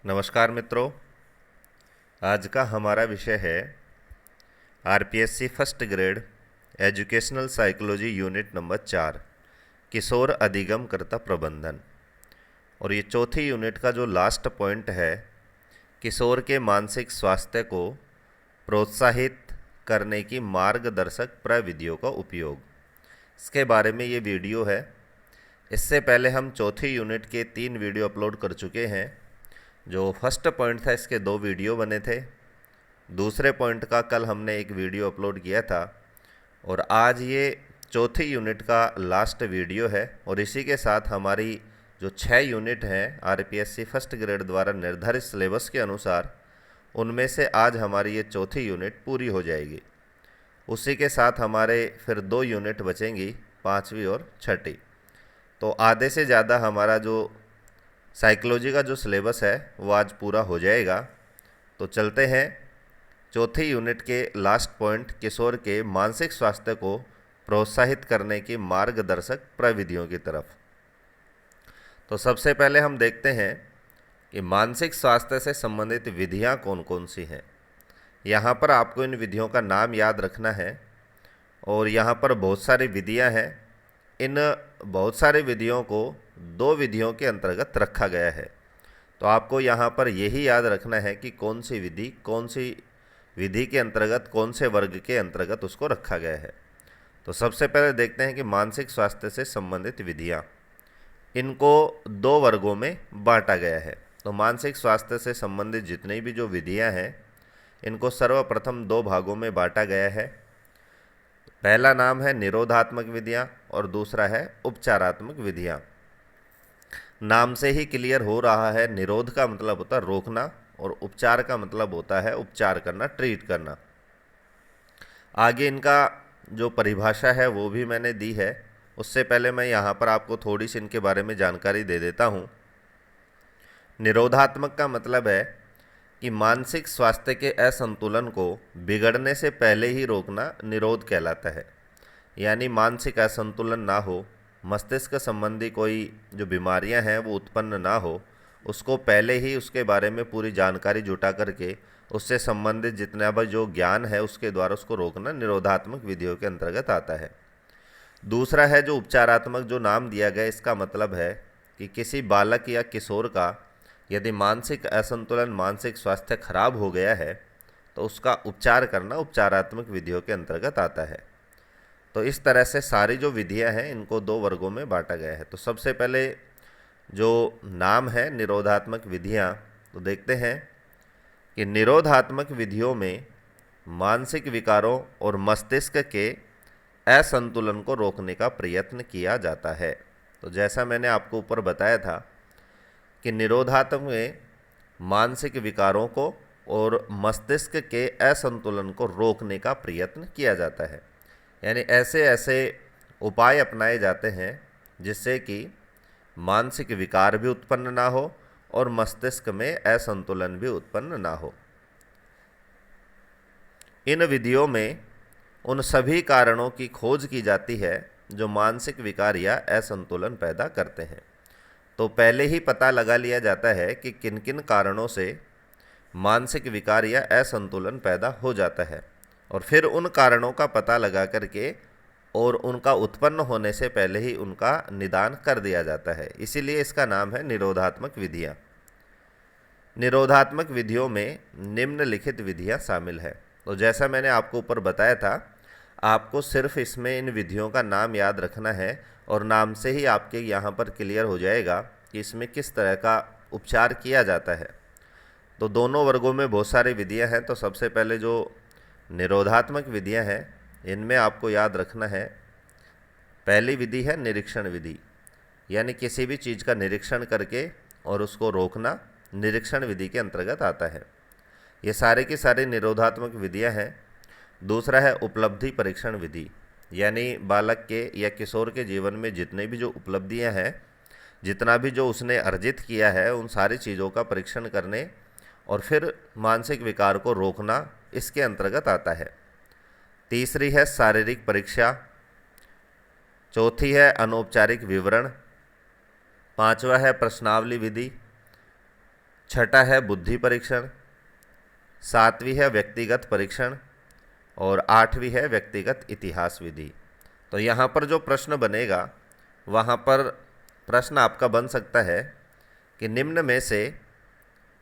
नमस्कार मित्रों। आज का हमारा विषय है RPSC first grade educational psychology unit number 4 किशोर अधिगम कर्ता प्रबंधन। और ये चौथी यूनिट का जो लास्ट पॉइंट है, किशोर के मानसिक स्वास्थ्य को प्रोत्साहित करने की मार्गदर्शक प्रविधियों का उपयोग, इसके बारे में ये वीडियो है। इससे पहले हम चौथी यूनिट के 3 वीडियो अपलोड कर चुके हैं। जो फर्स्ट पॉइंट था, इसके 2 वीडियो बने थे। दूसरे पॉइंट का कल हमने एक वीडियो अपलोड किया था और आज ये चौथी यूनिट का लास्ट वीडियो है। और इसी के साथ हमारी जो 6 यूनिट हैं आरपीएससी फर्स्ट ग्रेड द्वारा निर्धारित सिलेबस के अनुसार, उनमें से आज हमारी ये चौथी यूनिट पूरी हो जाएगी। उसी के साथ हमारे फिर 2 यूनिट बचेंगी, 5वीं और 6ठी। तो आधे से ज़्यादा हमारा जो साइकोलॉजी का जो सिलेबस है वो आज पूरा हो जाएगा। तो चलते हैं चौथी यूनिट के लास्ट पॉइंट, किशोर के मानसिक स्वास्थ्य को प्रोत्साहित करने की मार्गदर्शक प्रविधियों की तरफ। तो सबसे पहले हम देखते हैं कि मानसिक स्वास्थ्य से संबंधित विधियां कौन कौन सी हैं। यहाँ पर आपको इन विधियों का नाम याद रखना है और यहाँ पर बहुत सारी विधियां हैं। इन बहुत सारी विधियों को 2 विधियों के अंतर्गत रखा गया है। तो आपको यहाँ पर यही याद रखना है कि कौन सी विधि के अंतर्गत, कौन से वर्ग के अंतर्गत उसको रखा गया है। तो सबसे पहले देखते हैं कि मानसिक स्वास्थ्य से संबंधित विधियाँ, इनको 2 वर्गों में बांटा गया है। तो मानसिक स्वास्थ्य से संबंधित जितनी भी जो विधियाँ हैं, इनको सर्वप्रथम 2 भागों में बांटा गया है। पहला नाम है निरोधात्मक विधियाँ और दूसरा है उपचारात्मक विधियाँ। नाम से ही क्लियर हो रहा है, निरोध का मतलब होता है रोकना और उपचार का मतलब होता है उपचार करना, ट्रीट करना। आगे इनका जो परिभाषा है वो भी मैंने दी है। उससे पहले मैं यहाँ पर आपको थोड़ी सी इनके बारे में जानकारी दे देता हूँ। निरोधात्मक का मतलब है कि मानसिक स्वास्थ्य के असंतुलन को बिगड़ने से पहले ही रोकना निरोध कहलाता है। यानी मानसिक असंतुलन ना हो, मस्तिष्क संबंधी कोई जो बीमारियां हैं वो उत्पन्न ना हो, उसको पहले ही उसके बारे में पूरी जानकारी जुटा करके उससे संबंधित जितना भी जो ज्ञान है उसके द्वारा उसको रोकना निरोधात्मक विधियों के अंतर्गत आता है। दूसरा है जो उपचारात्मक, जो नाम दिया गया, इसका मतलब है कि किसी बालक या किशोर का यदि मानसिक असंतुलन, मानसिक स्वास्थ्य खराब हो गया है तो उसका उपचार करना उपचारात्मक विधियों के अंतर्गत आता है। तो इस तरह से सारी जो विधियां हैं इनको 2 वर्गों में बांटा गया है। तो सबसे पहले जो नाम है निरोधात्मक विधियां, तो देखते हैं कि निरोधात्मक विधियों में मानसिक विकारों और मस्तिष्क के असंतुलन को रोकने का प्रयत्न किया जाता है। तो जैसा मैंने आपको ऊपर बताया था कि निरोधात्मक में मानसिक विकारों को और मस्तिष्क के असंतुलन को रोकने का प्रयत्न किया जाता है। यानी ऐसे ऐसे उपाय अपनाए जाते हैं जिससे कि मानसिक विकार भी उत्पन्न ना हो और मस्तिष्क में असंतुलन भी उत्पन्न ना हो। इन विधियों में उन सभी कारणों की खोज की जाती है जो मानसिक विकार या असंतुलन पैदा करते हैं। तो पहले ही पता लगा लिया जाता है कि किन किन कारणों से मानसिक विकार या असंतुलन पैदा हो जाता है और फिर उन कारणों का पता लगा करके और उनका उत्पन्न होने से पहले ही उनका निदान कर दिया जाता है। इसीलिए इसका नाम है निरोधात्मक विधियाँ। निरोधात्मक विधियों में निम्नलिखित विधियाँ शामिल है। तो जैसा मैंने आपको ऊपर बताया था, आपको सिर्फ इसमें इन विधियों का नाम याद रखना है और नाम से ही आपके यहाँ पर क्लियर हो जाएगा कि इसमें किस तरह का उपचार किया जाता है। तो दोनों वर्गों में बहुत सारी विधियाँ हैं। तो सबसे पहले जो निरोधात्मक विधियाँ हैं, इनमें आपको याद रखना है, पहली विधि है निरीक्षण विधि। यानी किसी भी चीज़ का निरीक्षण करके और उसको रोकना निरीक्षण विधि के अंतर्गत आता है। ये सारे की सारी निरोधात्मक विधियाँ हैं। दूसरा है उपलब्धि परीक्षण विधि। यानी बालक के या किशोर के जीवन में जितने भी जो उपलब्धियाँ हैं, जितना भी जो उसने अर्जित किया है, उन सारी चीज़ों का परीक्षण करने और फिर मानसिक विकार को रोकना इसके अंतर्गत आता है। तीसरी है शारीरिक परीक्षा। चौथी है अनौपचारिक विवरण। 5वां है प्रश्नावली विधि। छठा है बुद्धि परीक्षण, सातवीं है व्यक्तिगत परीक्षण और आठवीं है व्यक्तिगत इतिहास विधि। तो यहाँ पर जो प्रश्न बनेगा वहाँ पर प्रश्न आपका बन सकता है कि निम्न में से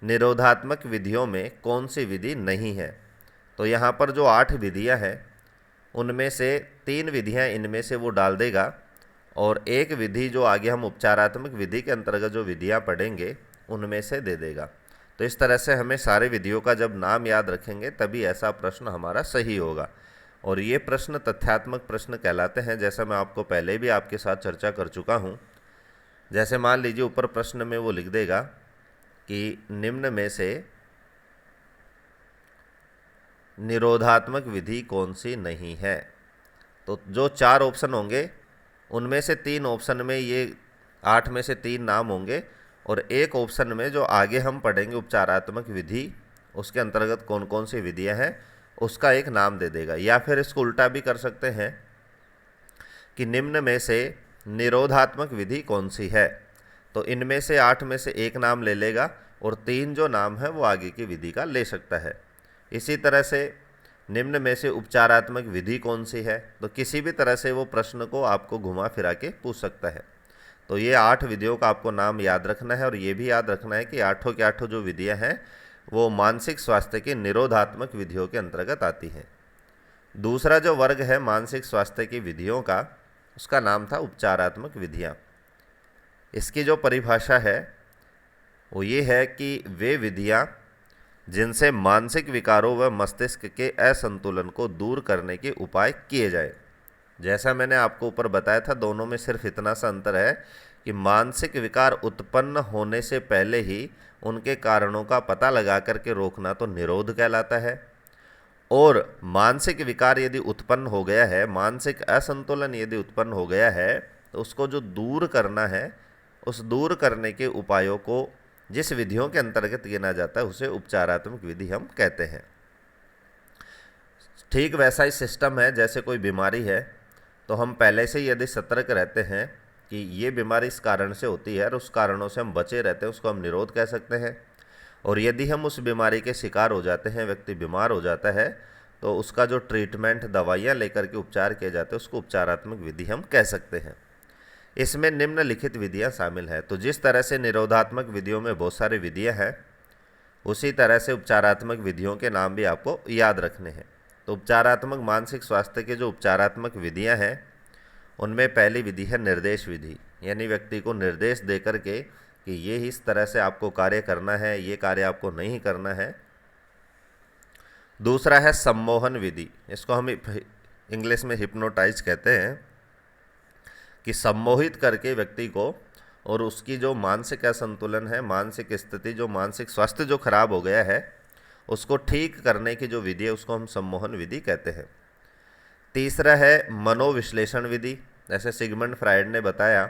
निरोधात्मक विधियों में कौन सी विधि नहीं है। तो यहाँ पर जो 8 विधियाँ हैं उनमें से 3 विधियाँ इनमें से वो डाल देगा और एक विधि जो आगे हम उपचारात्मक विधि के अंतर्गत जो विधियाँ पढ़ेंगे उनमें से दे देगा। तो इस तरह से हमें सारे विधियों का जब नाम याद रखेंगे तभी ऐसा प्रश्न हमारा सही होगा। और ये प्रश्न तथ्यात्मक प्रश्न कहलाते हैं, जैसा मैं आपको पहले भी आपके साथ चर्चा कर चुका हूँ। जैसे मान लीजिए ऊपर प्रश्न में वो लिख देगा कि निम्न में से निरोधात्मक विधि कौन सी नहीं है। तो जो 4 ऑप्शन होंगे उनमें से 3 ऑप्शन में ये 8 में से 3 नाम होंगे और एक ऑप्शन में जो आगे हम पढ़ेंगे उपचारात्मक विधि उसके अंतर्गत कौन कौन सी विधियां हैं उसका एक नाम दे देगा। या फिर इसको उल्टा भी कर सकते हैं कि निम्न में से निरोधात्मक विधि कौन सी है। तो इनमें से 8 में से एक नाम ले लेगा और 3 जो नाम है वो आगे की विधि का ले सकता है। इसी तरह से निम्न में से उपचारात्मक विधि कौन सी है, तो किसी भी तरह से वो प्रश्न को आपको घुमा फिरा के पूछ सकता है। तो ये 8 विधियों का आपको नाम याद रखना है और ये भी याद रखना है कि 8 के 8 जो विधियां हैं वो मानसिक स्वास्थ्य की निरोधात्मक विधियों के अंतर्गत आती हैं। दूसरा जो वर्ग है मानसिक स्वास्थ्य की विधियों का, उसका नाम था उपचारात्मक विधियाँ। इसकी जो परिभाषा है वो ये है कि वे विधियाँ जिनसे मानसिक विकारों व मस्तिष्क के असंतुलन को दूर करने के उपाय किए जाए। जैसा मैंने आपको ऊपर बताया था, दोनों में सिर्फ इतना सा अंतर है कि मानसिक विकार उत्पन्न होने से पहले ही उनके कारणों का पता लगा करके रोकना तो निरोध कहलाता है, और मानसिक विकार यदि उत्पन्न हो गया है, मानसिक असंतुलन यदि उत्पन्न हो गया है, तो उसको जो दूर करना है उस दूर करने के उपायों को जिस विधियों के अंतर्गत गिना जाता है उसे उपचारात्मक विधि हम कहते हैं। ठीक वैसा ही सिस्टम है, जैसे कोई बीमारी है तो हम पहले से यदि सतर्क रहते हैं कि ये बीमारी इस कारण से होती है और उस कारणों से हम बचे रहते हैं, उसको हम निरोध कह सकते हैं। और यदि हम उस बीमारी के शिकार हो जाते हैं, व्यक्ति बीमार हो जाता है, तो उसका जो ट्रीटमेंट दवाइयाँ लेकर के उपचार किए जाते हैं उसको उपचारात्मक विधि हम कह सकते हैं। इसमें निम्नलिखित विधियां शामिल हैं। तो जिस तरह से निरोधात्मक विधियों में बहुत सारी विधियां हैं, उसी तरह से उपचारात्मक विधियों के नाम भी आपको याद रखने हैं। तो उपचारात्मक मानसिक स्वास्थ्य के जो उपचारात्मक विधियां हैं उनमें पहली विधि है निर्देश विधि, यानी व्यक्ति को निर्देश दे करके कि ये इस तरह से आपको कार्य करना है, ये कार्य आपको नहीं करना है। दूसरा है सम्मोहन विधि, इसको हम इंग्लिश में हिप्नोटाइज कहते हैं, कि सम्मोहित करके व्यक्ति को और उसकी जो मानसिक असंतुलन है, मानसिक स्थिति, जो मानसिक स्वास्थ्य जो खराब हो गया है उसको ठीक करने की जो विधि है उसको हम सम्मोहन विधि कहते हैं। तीसरा है मनोविश्लेषण विधि। जैसे सिगमंड फ्रायड ने बताया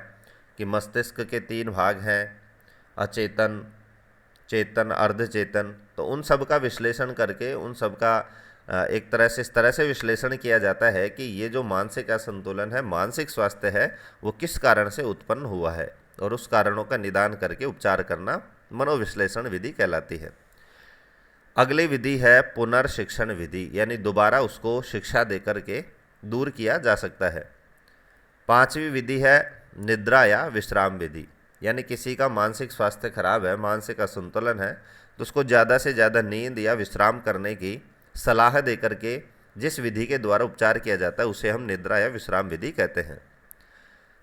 कि मस्तिष्क के 3 भाग हैं, अचेतन, चेतन, अर्धचेतन। तो उन सब का विश्लेषण करके उन सब का एक तरह से इस तरह से विश्लेषण किया जाता है कि ये जो मानसिक असंतुलन है, मानसिक स्वास्थ्य है, वो किस कारण से उत्पन्न हुआ है और उस कारणों का निदान करके उपचार करना मनोविश्लेषण विधि कहलाती है। अगली विधि है पुनर्शिक्षण विधि, यानी दोबारा उसको शिक्षा दे करके दूर किया जा सकता है। 5वीं विधि है निद्रा या विश्राम विधि, यानी किसी का मानसिक स्वास्थ्य खराब है, मानसिक असंतुलन है, तो उसको ज़्यादा से ज़्यादा नींद या विश्राम करने की सलाह दे करके जिस विधि के द्वारा उपचार किया जाता है उसे हम निद्रा या विश्राम विधि कहते हैं।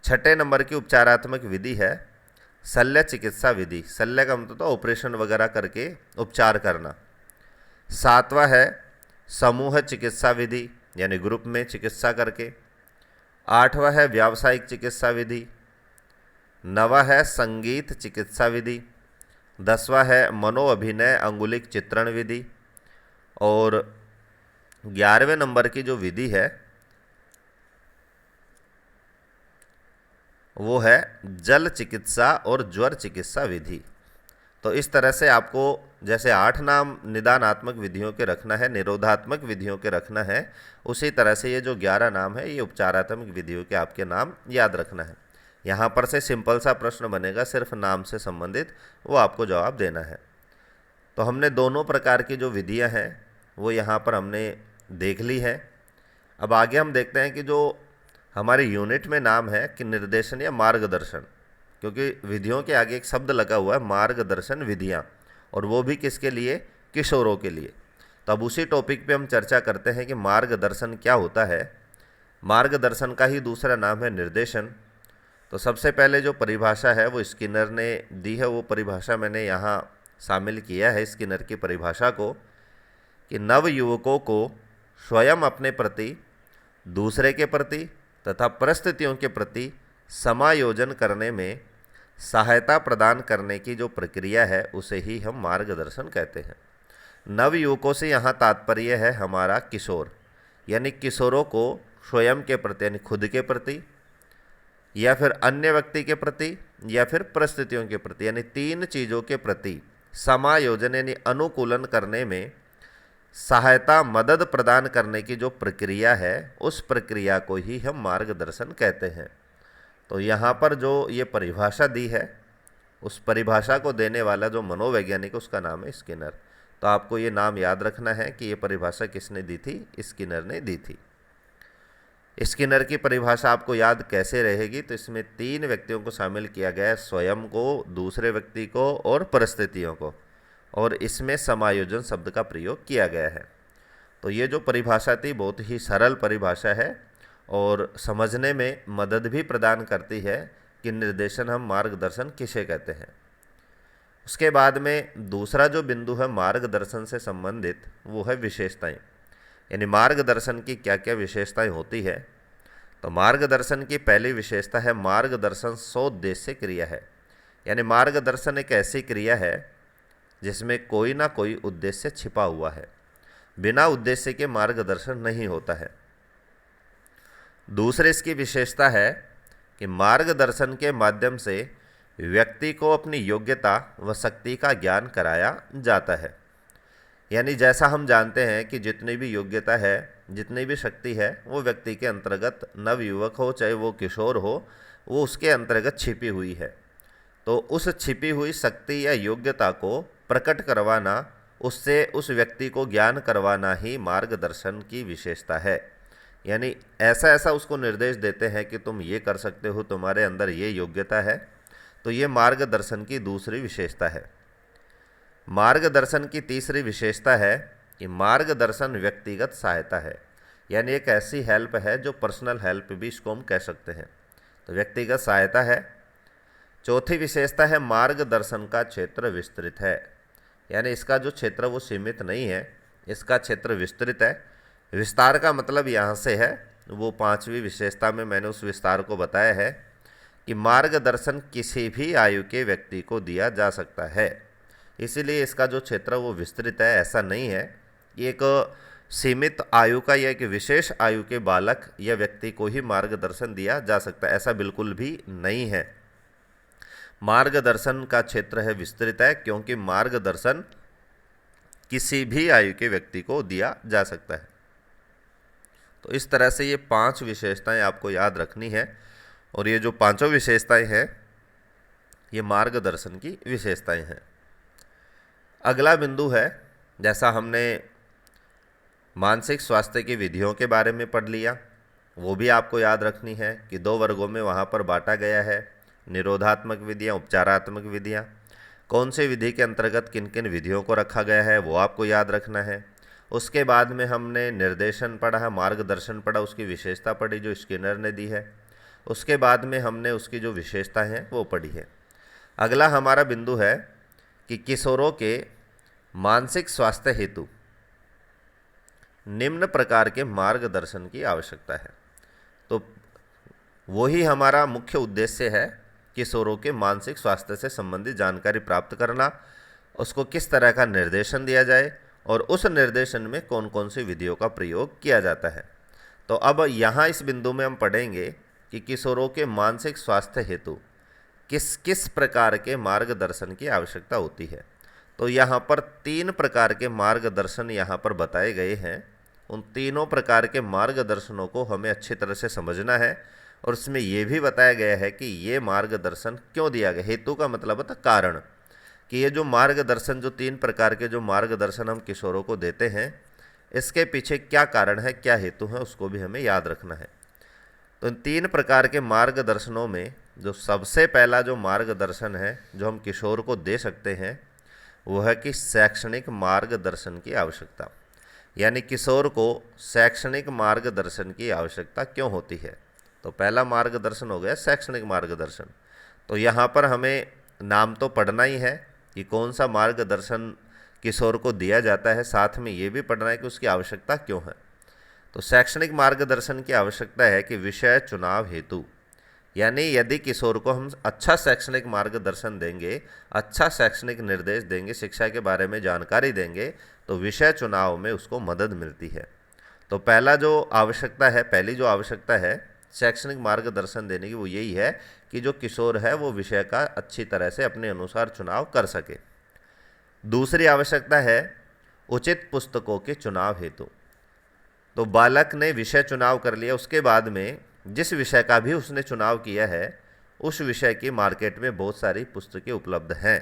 6 नंबर की उपचारात्मक विधि है शल्य चिकित्सा विधि। शल्य का मतलब तो ऑपरेशन वगैरह करके उपचार करना। 7वां है समूह चिकित्सा विधि, यानी ग्रुप में चिकित्सा करके। 8वां है व्यावसायिक चिकित्सा विधि। 9वां है संगीत चिकित्सा विधि। 10वां है मनोअभिनय अंगुलिक चित्रण विधि। और 11वें नंबर की जो विधि है वो है जल चिकित्सा और ज्वर चिकित्सा विधि। तो इस तरह से आपको जैसे 8 नाम निदानात्मक विधियों के रखना है, निरोधात्मक विधियों के रखना है, उसी तरह से ये जो 11 नाम है ये उपचारात्मक विधियों के आपके नाम याद रखना है। यहाँ पर से सिंपल सा प्रश्न बनेगा सिर्फ नाम से संबंधित, वो आपको जवाब देना है। तो हमने दोनों प्रकार की जो विधियां हैं वो यहाँ पर हमने देख ली है। अब आगे हम देखते हैं कि जो हमारे यूनिट में नाम है कि निर्देशन या मार्गदर्शन, क्योंकि विधियों के आगे एक शब्द लगा हुआ है मार्गदर्शन विधियाँ, और वो भी किसके लिए, किशोरों के लिए। तो अब उसी टॉपिक पे हम चर्चा करते हैं कि मार्गदर्शन क्या होता है। मार्गदर्शन का ही दूसरा नाम है निर्देशन। तो सबसे पहले जो परिभाषा है वो स्किनर ने दी है, वो परिभाषा मैंने यहाँ शामिल किया है स्किनर की परिभाषा को, कि नव युवकों को स्वयं अपने प्रति, दूसरे के प्रति तथा परिस्थितियों के प्रति समायोजन करने में सहायता प्रदान करने की जो प्रक्रिया है उसे ही हम मार्गदर्शन कहते हैं। नव युवकों से यहाँ तात्पर्य है हमारा किशोर, यानी किशोरों को स्वयं के प्रति यानी खुद के प्रति, या फिर अन्य व्यक्ति के प्रति, या फिर परिस्थितियों के प्रति, यानी तीन चीज़ों के प्रति समायोजन यानी अनुकूलन करने में सहायता मदद प्रदान करने की जो प्रक्रिया है उस प्रक्रिया को ही हम मार्गदर्शन कहते हैं। तो यहाँ पर जो ये परिभाषा दी है उस परिभाषा को देने वाला जो मनोवैज्ञानिक उसका नाम है स्किनर। तो आपको ये नाम याद रखना है कि ये परिभाषा किसने दी थी, स्किनर ने दी थी। स्किनर की परिभाषा आपको याद कैसे रहेगी, तो इसमें तीन व्यक्तियों को शामिल किया गया है, स्वयं को, दूसरे व्यक्ति को और परिस्थितियों को, और इसमें समायोजन शब्द का प्रयोग किया गया है। तो ये जो परिभाषा थी बहुत ही सरल परिभाषा है और समझने में मदद भी प्रदान करती है कि निर्देशन हम मार्गदर्शन किसे कहते हैं। उसके बाद में दूसरा जो बिंदु है मार्गदर्शन से संबंधित वो है विशेषताएं, यानी मार्गदर्शन की क्या क्या विशेषताएं होती है। तो मार्गदर्शन की पहली विशेषता है मार्गदर्शन सोद्देश्य क्रिया है, यानी मार्गदर्शन एक ऐसी क्रिया है जिसमें कोई ना कोई उद्देश्य छिपा हुआ है, बिना उद्देश्य के मार्गदर्शन नहीं होता है। दूसरी इसकी विशेषता है कि मार्गदर्शन के माध्यम से व्यक्ति को अपनी योग्यता व शक्ति का ज्ञान कराया जाता है, यानी जैसा हम जानते हैं कि जितनी भी योग्यता है, जितनी भी शक्ति है वो व्यक्ति के अंतर्गत, नवयुवक हो चाहे वो किशोर हो, वो उसके अंतर्गत छिपी हुई है। तो उस छिपी हुई शक्ति या योग्यता को प्रकट करवाना, उससे उस व्यक्ति को ज्ञान करवाना ही मार्गदर्शन की विशेषता है। यानी ऐसा ऐसा उसको निर्देश देते हैं कि तुम ये कर सकते हो, तुम्हारे अंदर ये योग्यता है। तो ये मार्गदर्शन की दूसरी विशेषता है। मार्गदर्शन की तीसरी विशेषता है कि मार्गदर्शन व्यक्तिगत सहायता है, यानी एक ऐसी हेल्प है जो पर्सनल हेल्प भी इसको हम कह सकते हैं। तो व्यक्तिगत सहायता है। चौथी विशेषता है मार्गदर्शन का क्षेत्र विस्तृत है, यानी इसका जो क्षेत्र वो सीमित नहीं है, इसका क्षेत्र विस्तृत है। विस्तार का मतलब यहाँ से है, वो पांचवी विशेषता में मैंने उस विस्तार को बताया है कि मार्गदर्शन किसी भी आयु के व्यक्ति को दिया जा सकता है, इसीलिए इसका जो क्षेत्र वो विस्तृत है। ऐसा नहीं है कि एक सीमित आयु का या एक विशेष आयु के बालक या व्यक्ति को ही मार्गदर्शन दिया जा सकता है, ऐसा बिल्कुल भी नहीं है। मार्गदर्शन का क्षेत्र है विस्तृत है, क्योंकि मार्गदर्शन किसी भी आयु के व्यक्ति को दिया जा सकता है। तो इस तरह से ये पांच विशेषताएं आपको याद रखनी है, और ये जो पांचों विशेषताएं हैं ये मार्गदर्शन की विशेषताएं हैं। अगला बिंदु है, जैसा हमने मानसिक स्वास्थ्य की विधियों के बारे में पढ़ लिया, वो भी आपको याद रखनी है कि दो वर्गों में वहाँ पर बांटा गया है, निरोधात्मक विधियाँ, उपचारात्मक विधियाँ। कौन सी विधि के अंतर्गत किन किन विधियों को रखा गया है वो आपको याद रखना है। उसके बाद में हमने निर्देशन पढ़ा है, मार्गदर्शन पढ़ा, उसकी विशेषता पढ़ी जो स्किनर ने दी है। उसके बाद में हमने उसकी जो विशेषता हैं वो पढ़ी है। अगला हमारा बिंदु है कि किशोरों के मानसिक स्वास्थ्य हेतु निम्न प्रकार के मार्गदर्शन की आवश्यकता है। तो वही हमारा मुख्य उद्देश्य है, किशोरों के मानसिक स्वास्थ्य से संबंधित जानकारी प्राप्त करना, उसको किस तरह का निर्देशन दिया जाए और उस निर्देशन में कौन कौन सी विधियों का प्रयोग किया जाता है। तो अब यहाँ इस बिंदु में हम पढ़ेंगे कि किशोरों के मानसिक स्वास्थ्य हेतु किस किस प्रकार के मार्गदर्शन की आवश्यकता होती है। तो यहाँ पर तीन प्रकार के मार्गदर्शन यहाँ पर बताए गए हैं। उन तीनों प्रकार के मार्गदर्शनों को हमें अच्छी तरह से समझना है, और उसमें ये भी बताया गया है कि ये मार्गदर्शन क्यों दिया गया। हेतु का मतलब होता कारण, कि ये जो मार्गदर्शन, जो 3 प्रकार के जो मार्गदर्शन हम किशोरों को देते हैं, इसके पीछे क्या कारण है, क्या हेतु है, उसको भी हमें याद रखना है। तो इन 3 प्रकार के मार्गदर्शनों में जो सबसे पहला जो मार्गदर्शन है जो हम किशोर को दे सकते हैं वो है कि शैक्षणिक मार्गदर्शन की आवश्यकता। यानी किशोर को शैक्षणिक मार्गदर्शन की आवश्यकता क्यों होती है। तो पहला मार्गदर्शन हो गया शैक्षणिक मार्गदर्शन। तो यहाँ पर हमें नाम तो पढ़ना ही है कि कौन सा मार्गदर्शन किशोर को दिया जाता है, साथ में ये भी पढ़ना है कि उसकी आवश्यकता क्यों है। तो शैक्षणिक मार्गदर्शन की आवश्यकता है कि विषय चुनाव हेतु, यानी यदि किशोर को हम अच्छा शैक्षणिक मार्गदर्शन देंगे, अच्छा शैक्षणिक निर्देश देंगे, शिक्षा के बारे में जानकारी देंगे, तो विषय चुनाव में उसको मदद मिलती है। तो पहला जो आवश्यकता है, पहली जो आवश्यकता है शैक्षणिक मार्गदर्शन देने की, वो यही है कि जो किशोर है वो विषय का अच्छी तरह से अपने अनुसार चुनाव कर सके। दूसरी आवश्यकता है उचित पुस्तकों के चुनाव हेतु। तो बालक ने विषय चुनाव कर लिया, उसके बाद में जिस विषय का भी उसने चुनाव किया है उस विषय की मार्केट में बहुत सारी पुस्तकें उपलब्ध हैं,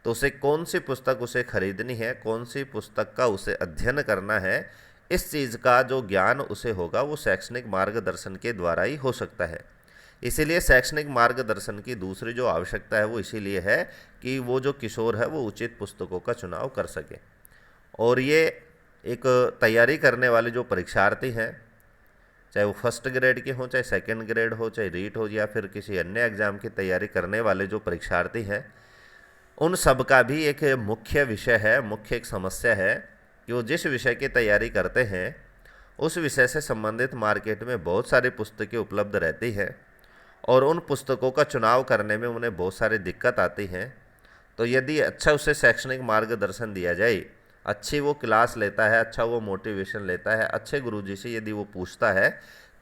तो उसे कौन सी पुस्तक उसे खरीदनी है, कौन सी पुस्तक का उसे अध्ययन करना है, इस चीज़ का जो ज्ञान उसे होगा वो शैक्षणिक मार्गदर्शन के द्वारा ही हो सकता है। इसीलिए शैक्षणिक मार्गदर्शन की दूसरी जो आवश्यकता है वो इसीलिए है कि वो जो किशोर है वो उचित पुस्तकों का चुनाव कर सके। और ये एक तैयारी करने वाले जो परीक्षार्थी हैं, चाहे वो फर्स्ट ग्रेड के हों, चाहे सेकंड ग्रेड हो, चाहे रीट हो, या फिर किसी अन्य एग्ज़ाम की तैयारी करने वाले जो परीक्षार्थी हैं, उन सब का भी एक मुख्य विषय है, मुख्य एक समस्या है कि वो जिस विषय की तैयारी करते हैं उस विषय से संबंधित मार्केट में बहुत सारी पुस्तकें उपलब्ध रहती हैं और उन पुस्तकों का चुनाव करने में उन्हें बहुत सारी दिक्कत आती हैं। तो यदि अच्छा उसे शैक्षणिक मार्गदर्शन दिया जाए, अच्छी वो क्लास लेता है, अच्छा वो मोटिवेशन लेता है, अच्छे गुरुजी से यदि वो पूछता है,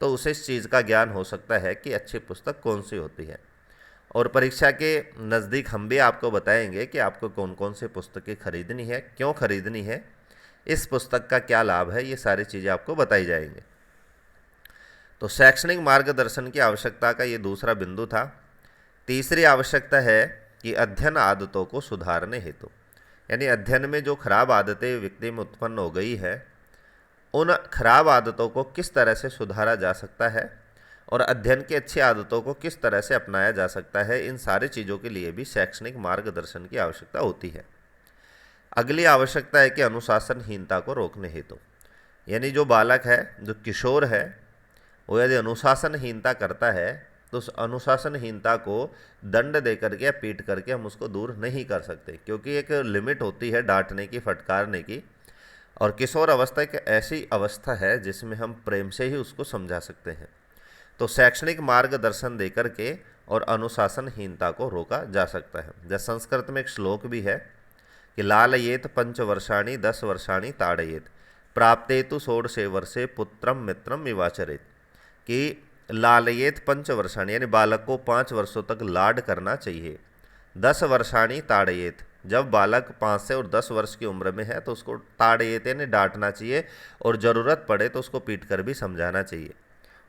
तो उसे इस चीज़ का ज्ञान हो सकता है कि अच्छी पुस्तक कौन सी होती है। और परीक्षा के नज़दीक हम भी आपको बताएंगे कि आपको कौन कौन सी पुस्तकें खरीदनी है, क्यों खरीदनी है, इस पुस्तक का क्या लाभ है, ये सारी चीज़ें आपको बताई जाएंगी। तो शैक्षणिक मार्गदर्शन की आवश्यकता का ये दूसरा बिंदु था। तीसरी आवश्यकता है कि अध्ययन आदतों को सुधारने हेतु, यानी अध्ययन में जो खराब आदतें व्यक्ति में उत्पन्न हो गई है उन खराब आदतों को किस तरह से सुधारा जा सकता है और अध्ययन की अच्छी आदतों को किस तरह से अपनाया जा सकता है, इन सारी चीज़ों के लिए भी शैक्षणिक मार्गदर्शन की आवश्यकता होती है। अगली आवश्यकता है कि अनुशासनहीनता को रोकने हेतु, यानी जो बालक है, जो किशोर है, वो यदि अनुशासनहीनता करता है तो उस अनुशासनहीनता को दंड दे करके या पीट करके हम उसको दूर नहीं कर सकते, क्योंकि एक लिमिट होती है डांटने की, फटकारने की। और किशोर अवस्था एक ऐसी अवस्था है जिसमें हम प्रेम से ही उसको समझा सकते हैं। तो शैक्षणिक मार्गदर्शन दे करके और अनुशासनहीनता को रोका जा सकता है। जैसे संस्कृत में एक श्लोक भी है कि लालयेत 5 वर्षाणि 10 वर्षाणि ताड़येत प्राप्तेतु 16 वर्षे पुत्रम मित्रम विवाचरेत, कि लालयेत 5 वर्षाणि यानी बालक को 5 वर्षों तक लाड करना चाहिए। 10 वर्षाणि ताड़येत, जब बालक 5 से और 10 वर्ष की उम्र में है तो उसको ताड़येत यानी डांटना चाहिए और ज़रूरत पड़े तो उसको पीट कर भी समझाना चाहिए।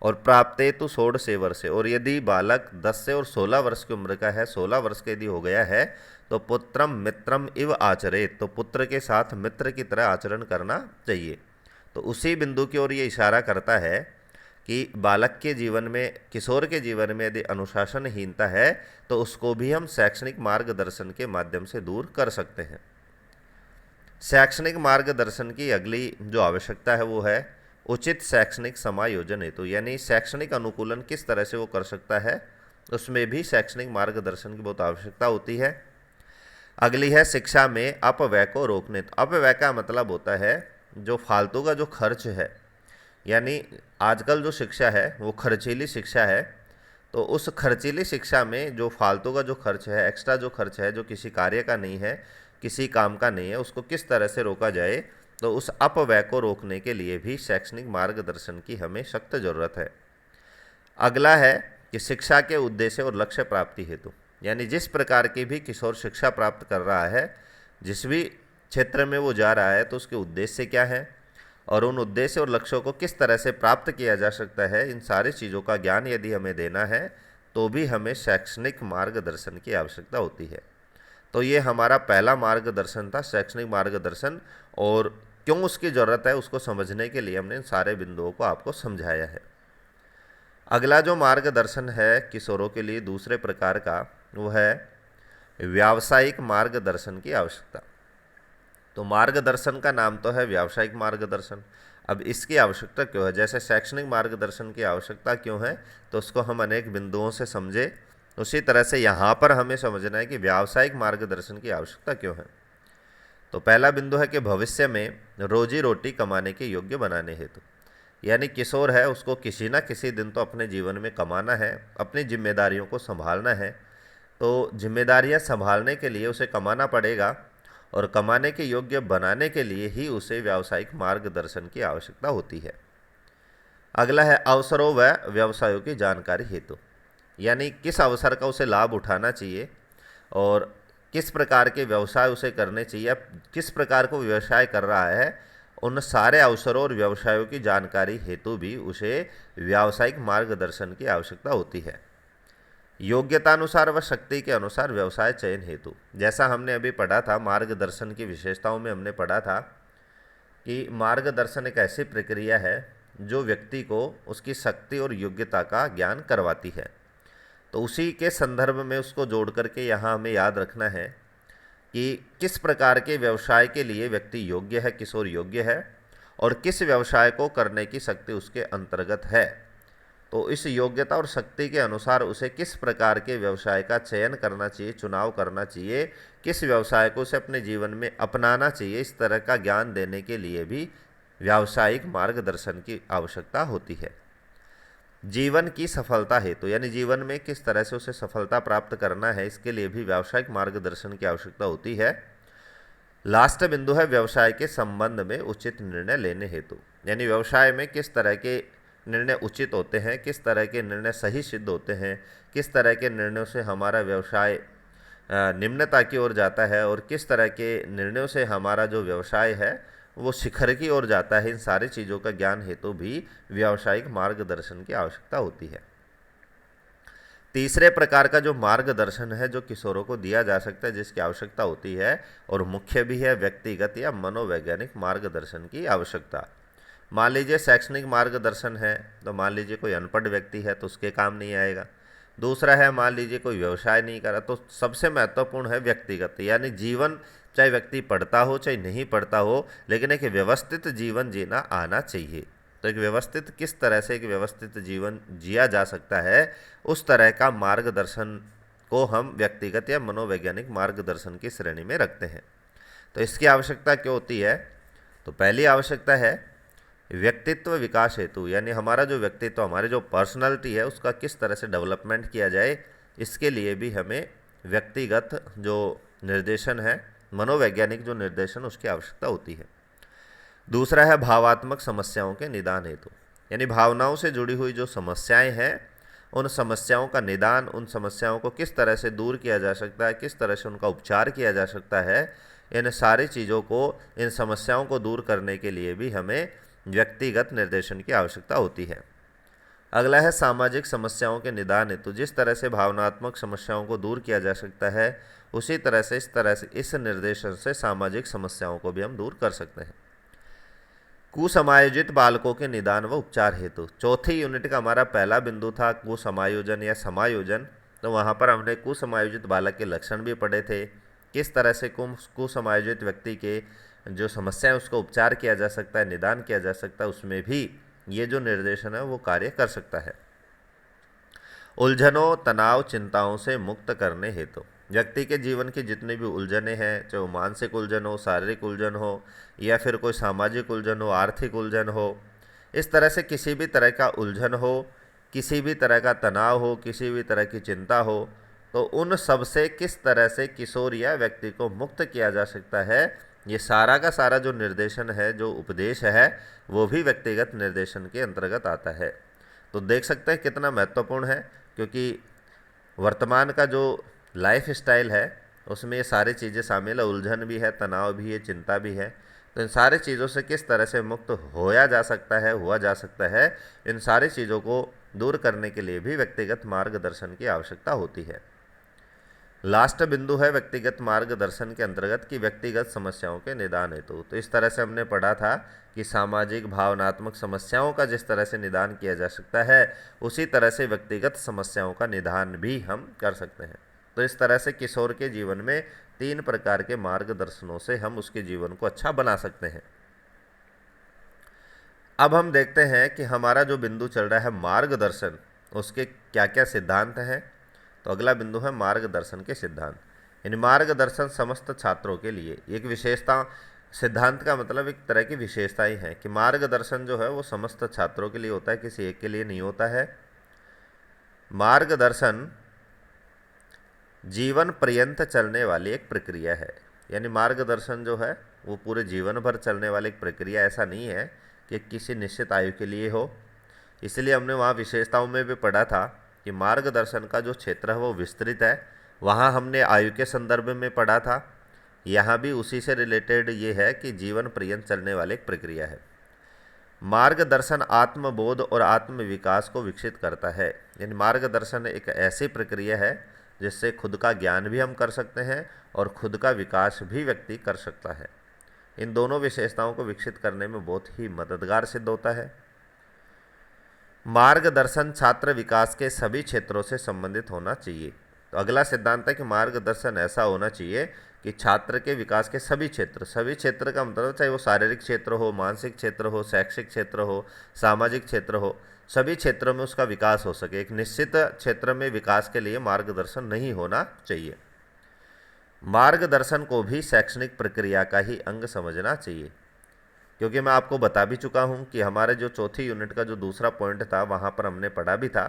और प्राप्तेतु 16 वर्षे, और यदि बालक 10 से और 16 वर्ष की उम्र का है, 16 वर्ष का यदि हो गया है, तो पुत्रम मित्रम इव आचरेत, तो पुत्र के साथ मित्र की तरह आचरण करना चाहिए। तो उसी बिंदु की ओर ये इशारा करता है कि बालक के जीवन में, किशोर के जीवन में यदि अनुशासनहीनता है तो उसको भी हम शैक्षणिक मार्गदर्शन के माध्यम से दूर कर सकते हैं। शैक्षणिक मार्गदर्शन की अगली जो आवश्यकता है वो है उचित शैक्षणिक समायोजन हेतु, यानी शैक्षणिक अनुकूलन किस तरह से वो कर सकता है, उसमें भी शैक्षणिक मार्गदर्शन की बहुत आवश्यकता होती है। अगली है शिक्षा में अपव्यय को रोकने। तो अपव्यय का मतलब होता है जो फालतू का जो खर्च है, यानी आजकल जो शिक्षा है वो खर्चीली शिक्षा है, तो उस खर्चीली शिक्षा में जो फालतू का जो खर्च है, एक्स्ट्रा जो खर्च है, जो किसी कार्य का नहीं है, किसी काम का नहीं है, उसको किस तरह से रोका जाए, तो उस अपव्यय को रोकने के लिए भी शैक्षणिक मार्गदर्शन की हमें सख्त ज़रूरत है। अगला है कि शिक्षा के उद्देश्य और लक्ष्य प्राप्ति हेतु, यानी जिस प्रकार की भी किशोर शिक्षा प्राप्त कर रहा है, जिस भी क्षेत्र में वो जा रहा है, तो उसके उद्देश्य क्या है और उन उद्देश्य और लक्ष्यों को किस तरह से प्राप्त किया जा सकता है, इन सारी चीज़ों का ज्ञान यदि हमें देना है तो भी हमें शैक्षणिक मार्गदर्शन की आवश्यकता होती है। तो ये हमारा पहला मार्गदर्शन था, शैक्षणिक मार्गदर्शन, और क्यों उसकी ज़रूरत है उसको समझने के लिए हमने इन सारे बिंदुओं को आपको समझाया है। अगला जो मार्गदर्शन है किशोरों के लिए दूसरे प्रकार का, वो है व्यावसायिक मार्गदर्शन की आवश्यकता। तो मार्गदर्शन का नाम तो है व्यावसायिक मार्गदर्शन। अब इसकी आवश्यकता क्यों है? जैसे शैक्षणिक मार्गदर्शन की आवश्यकता क्यों है, तो उसको हम अनेक बिंदुओं से समझे, उसी तरह से यहाँ पर हमें समझना है कि व्यावसायिक मार्गदर्शन की आवश्यकता क्यों है। तो पहला बिंदु है कि भविष्य में रोजी रोटी कमाने के योग्य बनाने हेतु, यानी किशोर है उसको किसी ना किसी दिन तो अपने जीवन में कमाना है, अपनी जिम्मेदारियों को संभालना है। तो जिम्मेदारियां संभालने के लिए उसे कमाना पड़ेगा, और कमाने के योग्य बनाने के लिए ही उसे व्यावसायिक मार्गदर्शन की आवश्यकता होती है। अगला है अवसरों व व्यवसायों की जानकारी हेतु, यानी किस अवसर का उसे लाभ उठाना चाहिए और किस प्रकार के व्यवसाय उसे करने चाहिए, किस प्रकार को व्यवसाय कर रहा है, उन सारे अवसरों और व्यवसायों की जानकारी हेतु भी उसे व्यावसायिक मार्गदर्शन की आवश्यकता होती है। योग्यतानुसार व शक्ति के अनुसार व्यवसाय चयन हेतु, जैसा हमने अभी पढ़ा था मार्गदर्शन की विशेषताओं में, हमने पढ़ा था कि मार्गदर्शन एक ऐसी प्रक्रिया है जो व्यक्ति को उसकी शक्ति और योग्यता का ज्ञान करवाती है। तो उसी के संदर्भ में उसको जोड़ करके यहाँ हमें याद रखना है कि किस प्रकार के व्यवसाय के लिए व्यक्ति योग्य है, किशोर योग्य है, और किस व्यवसाय को करने की शक्ति उसके अंतर्गत है। तो इस योग्यता और शक्ति के अनुसार उसे किस प्रकार के व्यवसाय का चयन करना चाहिए, चुनाव करना चाहिए, किस व्यवसाय को उसे अपने जीवन में अपनाना चाहिए, इस तरह का ज्ञान देने के लिए भी व्यावसायिक मार्गदर्शन की आवश्यकता होती है। जीवन की सफलता हेतु, यानी जीवन में किस तरह से उसे सफलता प्राप्त करना है, इसके लिए भी व्यावसायिक मार्गदर्शन की आवश्यकता होती है। लास्ट बिंदु है व्यवसाय के संबंध में उचित निर्णय लेने हेतु, यानी व्यवसाय में किस तरह के निर्णय उचित होते हैं, किस तरह के निर्णय सही सिद्ध होते हैं, किस तरह के निर्णयों से हमारा व्यवसाय निम्नता की ओर जाता है और किस तरह के निर्णयों से हमारा जो व्यवसाय है वो शिखर की ओर जाता है। इन सारी चीज़ों का ज्ञान हेतु भी व्यावसायिक मार्गदर्शन की आवश्यकता होती है। तीसरे प्रकार का जो मार्गदर्शन है जो किशोरों को दिया जा सकता है, जिसकी आवश्यकता होती है और मुख्य भी है, व्यक्तिगत या मनोवैज्ञानिक मार्गदर्शन की आवश्यकता। मान लीजिए शैक्षणिक मार्गदर्शन है, तो मान लीजिए कोई अनपढ़ व्यक्ति है तो उसके काम नहीं आएगा। दूसरा है मान लीजिए कोई व्यवसाय नहीं करा, तो सबसे महत्वपूर्ण है व्यक्तिगत, यानी जीवन चाहे व्यक्ति पढ़ता हो चाहे नहीं पढ़ता हो, लेकिन एक व्यवस्थित जीवन जीना आना चाहिए। तो एक व्यवस्थित किस तरह से एक व्यवस्थित जीवन जिया जा सकता है, उस तरह का मार्गदर्शन को हम व्यक्तिगत या मनोवैज्ञानिक मार्गदर्शन की श्रेणी में रखते हैं। तो इसकी आवश्यकता क्यों होती है? तो पहली आवश्यकता है व्यक्तित्व विकास हेतु, यानी हमारा जो व्यक्तित्व, हमारी जो पर्सनालिटी है उसका किस तरह से डेवलपमेंट किया जाए, इसके लिए भी हमें व्यक्तिगत जो निर्देशन है, मनोवैज्ञानिक जो निर्देशन, उसकी आवश्यकता होती है। दूसरा है भावात्मक समस्याओं के निदान हेतु, यानी भावनाओं से जुड़ी हुई जो समस्याएं हैं, उन समस्याओं का निदान, उन समस्याओं को किस तरह से दूर किया जा सकता है, किस तरह से उनका उपचार किया जा सकता है, इन सारी चीज़ों को, इन समस्याओं को दूर करने के लिए भी हमें व्यक्तिगत निर्देशन की आवश्यकता होती है। अगला है सामाजिक समस्याओं के निदान हेतु, जिस तरह से भावनात्मक समस्याओं को दूर किया जा सकता है, उसी तरह से इस निर्देशन से सामाजिक समस्याओं को भी हम दूर कर सकते हैं। कुसमायोजित बालकों के निदान व उपचार हेतु, चौथी यूनिट का हमारा पहला बिंदु था कुसमायोजन या समायोजन। तो वहाँ पर हमने कुसमायोजित बालक के लक्षण भी पढ़े थे, किस तरह से कुसमायोजित व्यक्ति के जो समस्या है उसको उपचार किया जा सकता है, निदान किया जा सकता है, उसमें भी ये जो निर्देशन है वो कार्य कर सकता है। उलझनों, तनाव, चिंताओं से मुक्त करने हेतु, व्यक्ति के जीवन की जितनी भी उलझने हैं, चाहे वो मानसिक उलझन हो, शारीरिक उलझन हो, या फिर कोई सामाजिक उलझन हो, आर्थिक उलझन हो, इस तरह से किसी भी तरह का उलझन हो, किसी भी तरह का तनाव हो, किसी भी तरह की चिंता हो, तो उन सब से किस तरह से किशोर या व्यक्ति को मुक्त किया जा सकता है, ये सारा का सारा जो निर्देशन है, जो उपदेश है, वो भी व्यक्तिगत निर्देशन के अंतर्गत आता है। तो देख सकते हैं कितना महत्वपूर्ण है, क्योंकि वर्तमान का जो लाइफ स्टाइल है उसमें ये सारी चीज़ें शामिल है, उलझन भी है, तनाव भी है, चिंता भी है। तो इन सारी चीज़ों से किस तरह से मुक्त हुआ जा सकता है, इन सारी चीज़ों को दूर करने के लिए भी व्यक्तिगत मार्गदर्शन की आवश्यकता होती है। लास्ट बिंदु है व्यक्तिगत मार्गदर्शन के अंतर्गत की व्यक्तिगत समस्याओं के निदान हेतु। तो इस तरह से हमने पढ़ा था कि सामाजिक भावनात्मक समस्याओं का जिस तरह से निदान किया जा सकता है, उसी तरह से व्यक्तिगत समस्याओं का निदान भी हम कर सकते हैं। तो इस तरह से किशोर के जीवन में 3 प्रकार के मार्गदर्शनों से हम उसके जीवन को अच्छा बना सकते हैं। अब हम देखते हैं कि हमारा जो बिंदु चल रहा है मार्गदर्शन, उसके क्या क्या सिद्धांत हैं। तो अगला बिंदु है मार्गदर्शन के सिद्धांत। यानी मार्गदर्शन समस्त छात्रों के लिए एक विशेषता, सिद्धांत का मतलब एक तरह की विशेषताएं हैं कि मार्गदर्शन जो है वो समस्त छात्रों के लिए होता है, किसी एक के लिए नहीं होता है। मार्गदर्शन जीवन पर्यंत चलने वाली एक प्रक्रिया है। यानी मार्गदर्शन जो है वो पूरे जीवन भर चलने वाली एक प्रक्रिया, ऐसा नहीं है कि किसी निश्चित आयु के लिए हो। इसलिए हमने वहाँ विशेषताओं में भी पढ़ा था कि मार्गदर्शन का जो क्षेत्र है वो विस्तृत है। वहाँ हमने आयु के संदर्भ में पढ़ा था, यहाँ भी उसी से रिलेटेड ये है कि जीवन पर्यंत चलने वाली एक प्रक्रिया है। मार्गदर्शन आत्मबोध और आत्म विकास को विकसित करता है। यानी मार्गदर्शन एक ऐसी प्रक्रिया है जिससे खुद का ज्ञान भी हम कर सकते हैं और खुद का विकास भी व्यक्ति कर सकता है। इन दोनों विशेषताओं को विकसित करने में बहुत ही मददगार सिद्ध होता है। मार्गदर्शन छात्र विकास के सभी क्षेत्रों से संबंधित होना चाहिए। तो अगला सिद्धांत है कि मार्गदर्शन ऐसा होना चाहिए कि छात्र के विकास के सभी क्षेत्र का मतलब चाहे वो शारीरिक क्षेत्र हो, मानसिक क्षेत्र हो, शैक्षिक क्षेत्र हो, सामाजिक क्षेत्र हो, सभी क्षेत्रों में उसका विकास हो सके। एक निश्चित क्षेत्र में विकास के लिए मार्गदर्शन नहीं होना चाहिए। मार्गदर्शन को भी शैक्षणिक प्रक्रिया का ही अंग समझना चाहिए, क्योंकि मैं आपको बता भी चुका हूं कि हमारे जो चौथी यूनिट का जो दूसरा पॉइंट था वहां पर हमने पढ़ा भी था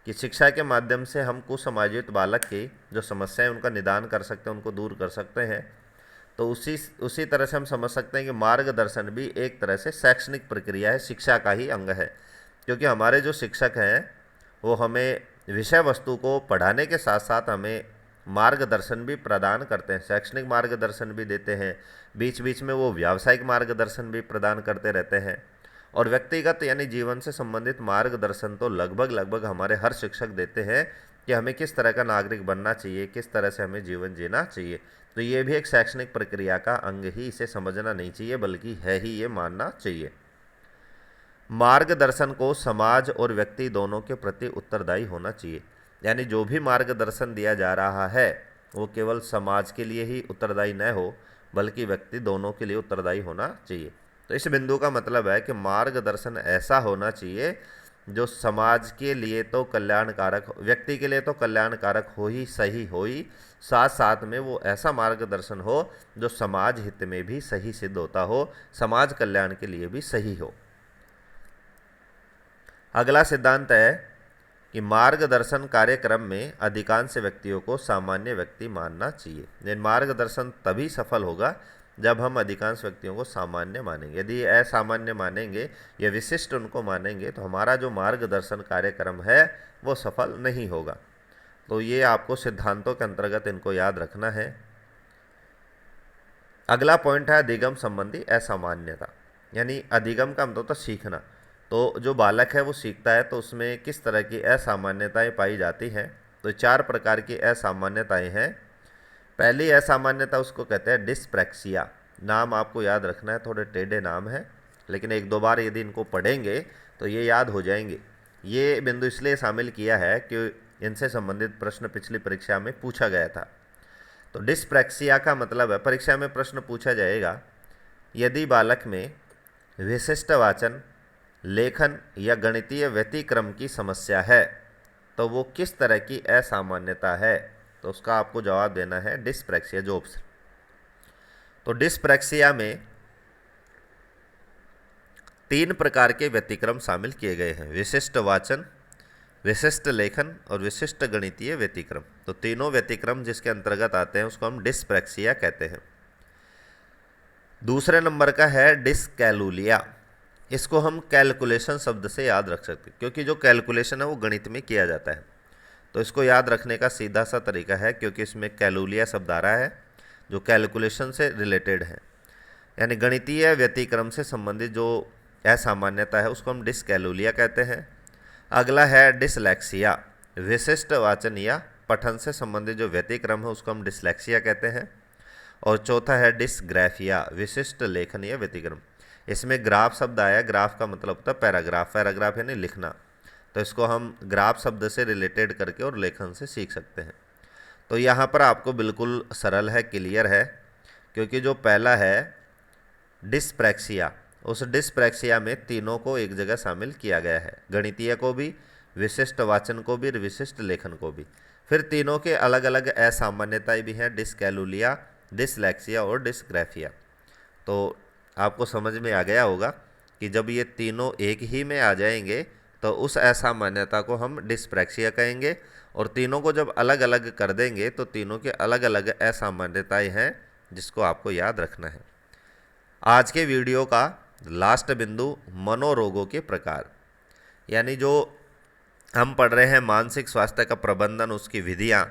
कि शिक्षा के माध्यम से हम कुसमायोजित बालक की जो समस्याएं उनका निदान कर सकते हैं, उनको दूर कर सकते हैं। तो उसी तरह से हम समझ सकते हैं कि मार्गदर्शन भी एक तरह से शैक्षणिक प्रक्रिया है, शिक्षा का ही अंग है। क्योंकि हमारे जो शिक्षक हैं वो हमें विषय वस्तु को पढ़ाने के साथ साथ हमें मार्गदर्शन भी प्रदान करते हैं, शैक्षणिक मार्गदर्शन भी देते हैं, बीच बीच में वो व्यावसायिक मार्गदर्शन भी प्रदान करते रहते हैं। और व्यक्तिगत यानी जीवन से संबंधित मार्गदर्शन तो लगभग हमारे हर शिक्षक देते हैं कि हमें किस तरह का नागरिक बनना चाहिए, किस तरह से हमें जीवन जीना चाहिए। तो ये भी एक शैक्षणिक प्रक्रिया का अंग ही, इसे समझना नहीं चाहिए बल्कि है ही, ये मानना चाहिए। मार्गदर्शन को समाज और व्यक्ति दोनों के प्रति उत्तरदायी होना चाहिए। यानी जो भी मार्गदर्शन दिया जा रहा है वो केवल समाज के लिए ही उत्तरदायी न हो बल्कि व्यक्ति दोनों के लिए उत्तरदायी होना चाहिए। तो इस बिंदु का मतलब है कि मार्गदर्शन ऐसा होना चाहिए जो समाज के लिए तो कल्याणकारक, व्यक्ति के लिए तो कल्याणकारक हो ही, सही हो ही, साथ साथ में वो ऐसा मार्गदर्शन हो जो समाज हित में भी सही सिद्ध होता हो, समाज कल्याण के लिए भी सही हो। अगला सिद्धांत है कि मार्गदर्शन कार्यक्रम में अधिकांश व्यक्तियों को सामान्य व्यक्ति मानना चाहिए। मार्गदर्शन तभी सफल होगा जब हम अधिकांश व्यक्तियों को सामान्य मानेंगे। यदि असामान्य मानेंगे या विशिष्ट उनको मानेंगे तो हमारा जो मार्गदर्शन कार्यक्रम है वो सफल नहीं होगा। तो ये आपको सिद्धांतों के अंतर्गत इनको याद रखना है। अगला पॉइंट है अधिगम संबंधी असामान्यता। यानी अधिगम का मतलब होता है सीखना। तो जो बालक है वो सीखता है तो उसमें किस तरह की असामान्यताएं पाई जाती हैं। तो 4 प्रकार की असामान्यताएं हैं। पहली असामान्यता उसको कहते हैं डिस्प्रैक्सिया। नाम आपको याद रखना है, थोड़े टेढ़े नाम हैं लेकिन 1-2 बार यदि इनको पढ़ेंगे तो ये याद हो जाएंगे। ये बिंदु इसलिए शामिल किया है कि इनसे संबंधित प्रश्न पिछली परीक्षा में पूछा गया था। तो डिस्प्रैक्सिया का मतलब है, परीक्षा में प्रश्न पूछा जाएगा, यदि बालक में विशिष्ट वाचन, लेखन या गणितीय व्यतिक्रम की समस्या है तो वो किस तरह की असामान्यता है। तो उसका आपको जवाब देना है डिस्प्रैक्सिया, जो ऑप्शन। तो डिस्प्रैक्सिया में 3 प्रकार के व्यतिक्रम शामिल किए गए हैं, विशिष्ट वाचन, विशिष्ट लेखन और विशिष्ट गणितीय व्यतिक्रम। तो तीनों व्यतिक्रम जिसके अंतर्गत आते हैं उसको हम डिस्प्रैक्सिया कहते हैं। दूसरे नंबर का है डिस्कैलकुलिया। इसको हम कैलकुलेशन शब्द से याद रख सकते हैं क्योंकि जो कैलकुलेशन है वो गणित में किया जाता है। तो इसको याद रखने का सीधा सा तरीका है, क्योंकि इसमें कैलुलिया शब्द आ रहा है जो कैलकुलेशन से रिलेटेड है, यानी गणितीय व्यतिक्रम से संबंधित जो असामान्यता है उसको हम डिस्कैलुलिया कहते हैं। अगला है डिसलेक्सिया, विशिष्ट वाचन या पठन से संबंधित जो व्यतिक्रम है उसको हम डिसलेक्सिया कहते हैं। और चौथा है डिसग्राफिया, विशिष्ट लेखन या व्यतिक्रम। इसमें ग्राफ शब्द आया, ग्राफ का मतलब होता है पैराग्राफ, पैराग्राफ यानी लिखना, तो इसको हम ग्राफ शब्द से रिलेटेड करके और लेखन से सीख सकते हैं। तो यहाँ पर आपको बिल्कुल सरल है, क्लियर है, क्योंकि जो पहला है डिस्प्रैक्सिया, उस डिस्प्रैक्सिया में तीनों को एक जगह शामिल किया गया है, गणितीय को भी, विशिष्ट वाचन को भी, विशिष्ट लेखन को भी। फिर तीनों के अलग अलग असामान्यताएं भी हैं, डिसकैलुलिया, डिसलेक्सिया और डिसग्राफिया। तो आपको समझ में आ गया होगा कि जब ये तीनों एक ही में आ जाएंगे तो उस असामान्यता को हम डिस्प्रैक्सिया कहेंगे, और तीनों को जब अलग अलग कर देंगे तो तीनों के अलग अलग असामान्यताएं हैं जिसको आपको याद रखना है। आज के वीडियो का लास्ट बिंदु मनोरोगों के प्रकार, यानी जो हम पढ़ रहे हैं मानसिक स्वास्थ्य का प्रबंधन, उसकी विधियाँ,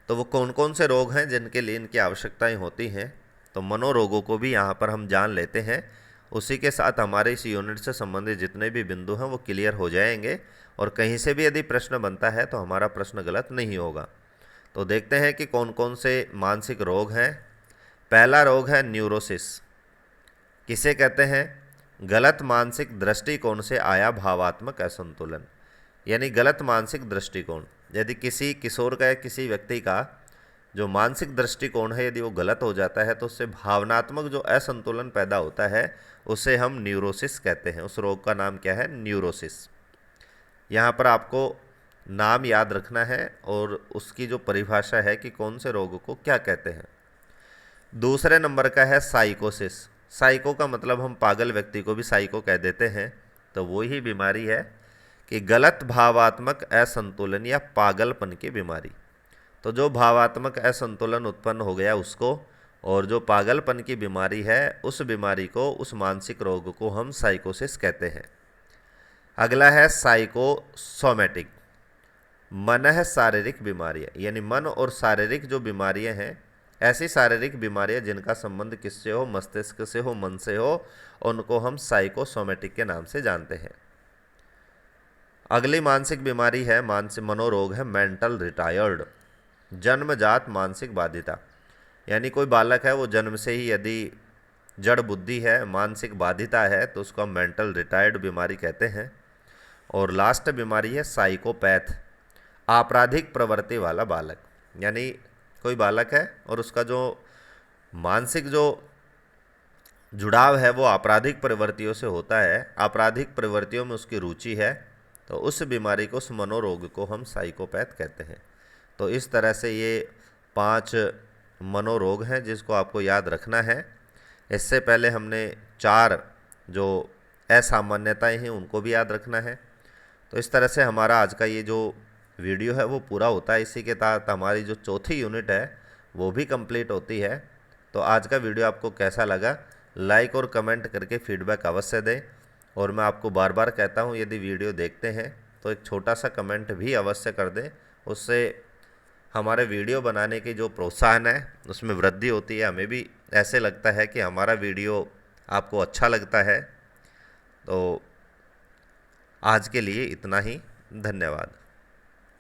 तो वो कौन कौन से रोग हैं जिनके लिए इनकी आवश्यकताएं होती हैं, तो मनोरोगों को भी यहाँ पर हम जान लेते हैं। उसी के साथ हमारे इस यूनिट से संबंधित जितने भी बिंदु हैं वो क्लियर हो जाएंगे, और कहीं से भी यदि प्रश्न बनता है तो हमारा प्रश्न गलत नहीं होगा। तो देखते हैं कि कौन कौन से मानसिक रोग हैं। पहला रोग है न्यूरोसिस। किसे कहते हैं? गलत मानसिक दृष्टिकोण से आया भावात्मक असंतुलन, यानी गलत मानसिक दृष्टिकोण। यदि किसी किशोर का या किसी व्यक्ति का जो मानसिक दृष्टिकोण है यदि वो गलत हो जाता है तो उससे भावनात्मक जो असंतुलन पैदा होता है उसे हम न्यूरोसिस कहते हैं। उस रोग का नाम क्या है? न्यूरोसिस। यहाँ पर आपको नाम याद रखना है और उसकी जो परिभाषा है कि कौन से रोग को क्या कहते हैं। दूसरे नंबर का है साइकोसिस। साइको का मतलब हम पागल व्यक्ति को भी साइको कह देते हैं, तो वो ही बीमारी है कि गलत भावात्मक असंतुलन या पागलपन की बीमारी। तो जो भावात्मक असंतुलन उत्पन्न हो गया उसको, और जो पागलपन की बीमारी है उस बीमारी को, उस मानसिक रोग को हम साइकोसिस कहते हैं। अगला है साइकोसोमेटिक, मन शारीरिक बीमारियाँ, यानी मन और शारीरिक जो बीमारियाँ हैं, ऐसी शारीरिक बीमारियाँ जिनका संबंध किससे हो? मस्तिष्क से हो, मन से हो, उनको हम साइकोसोमेटिक के नाम से जानते हैं। अगली मानसिक बीमारी है, मानसिक मनोरोग है मेंटल रिटायर्ड, जन्मजात मानसिक बाधिता। यानी कोई बालक है वो जन्म से ही यदि जड़ बुद्धि है, मानसिक बाधिता है, तो उसको हम मेंटल रिटायर्ड बीमारी कहते हैं। और लास्ट बीमारी है साइकोपैथ, आपराधिक प्रवृत्ति वाला बालक। यानी कोई बालक है और उसका जो मानसिक जो जुड़ाव है वो आपराधिक प्रवृत्तियों से होता है, आपराधिक प्रवृत्तियों में उसकी रुचि है, तो उस बीमारी को, उस मनोरोग को हम साइकोपैथ कहते हैं। तो इस तरह से ये 5 मनोरोग हैं जिसको आपको याद रखना है। इससे पहले हमने 4 जो असामान्यताएं हैं उनको भी याद रखना है। तो इस तरह से हमारा आज का ये जो वीडियो है वो पूरा होता है। इसी के तहत हमारी जो चौथी यूनिट है वो भी कंप्लीट होती है। तो आज का वीडियो आपको कैसा लगा, लाइक और कमेंट करके फीडबैक अवश्य दें। और मैं आपको बार बार कहता हूँ यदि वीडियो देखते हैं तो एक छोटा सा कमेंट भी अवश्य कर दें, उससे हमारे वीडियो बनाने की जो प्रोत्साहन है उसमें वृद्धि होती है। हमें भी ऐसे लगता है कि हमारा वीडियो आपको अच्छा लगता है। तो आज के लिए इतना ही, धन्यवाद।